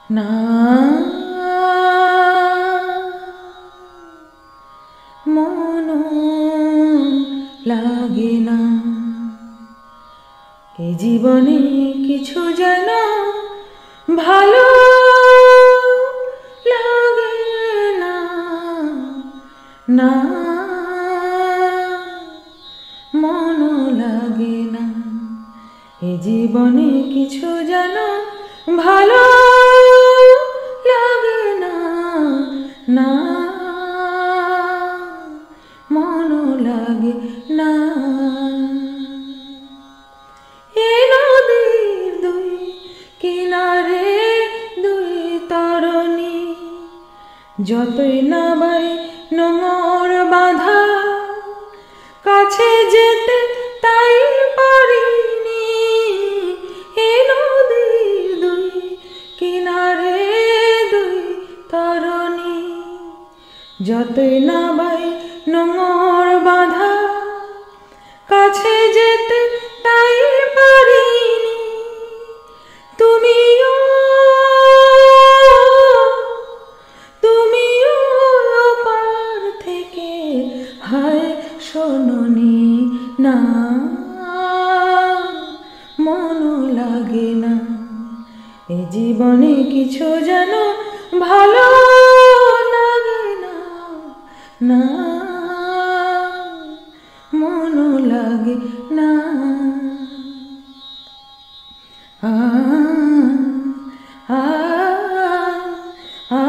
না মন লাগে না এ জীবনে কিছু যেন ভালো লাগে না না মন লাগে না এ জীবনে কিছু যেন ভালো লাগে না না মন লাগে না এ নদীর দুই কিনারে দুই তরণী যতই না বাই নোঙর বাঁধা কাছে যেতে তাই পারিনি এ নদীর দুই কিনারে দুই তরণী যতই না বাই নোঙর বাঁধা কাছে যেতে তাই পারিনি তুমিও পার থেকে হায় শোনোনি না মন লাগে না এ জীবনে কিছু যেন ভালো লাগে না না মন লাগে না আ আ আ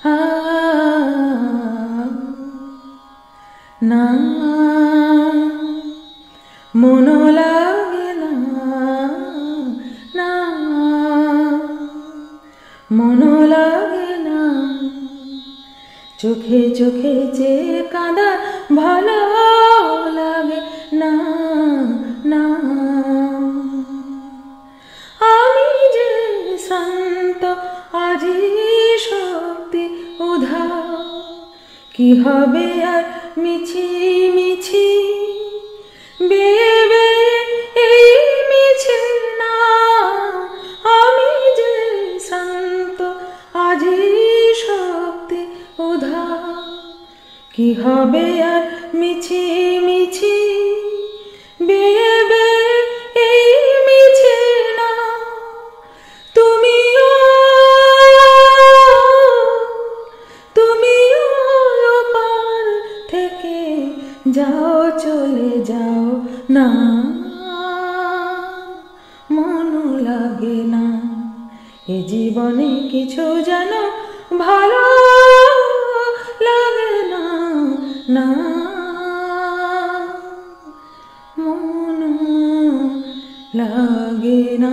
আ না মন লাগে না না মন লাগে না চোখে চোখে যে কাঁদা ভালো লাগে না না আমি যে শান্ত আজি শক্তি উধা কি হবে আর মিছি মিছি বেয়ে বেয়ে এই মিছে না আমি যে শান্ত আজি শক্তি উধা কি হবে আর মিছি মিছি বেয়ে বেয়ে এই মিছে না তুমিও পার থেকে যাও চলে যাও না মন লাগে না এ জীবনে কিছু যেন ভালো লাগে না না মন লাগে না।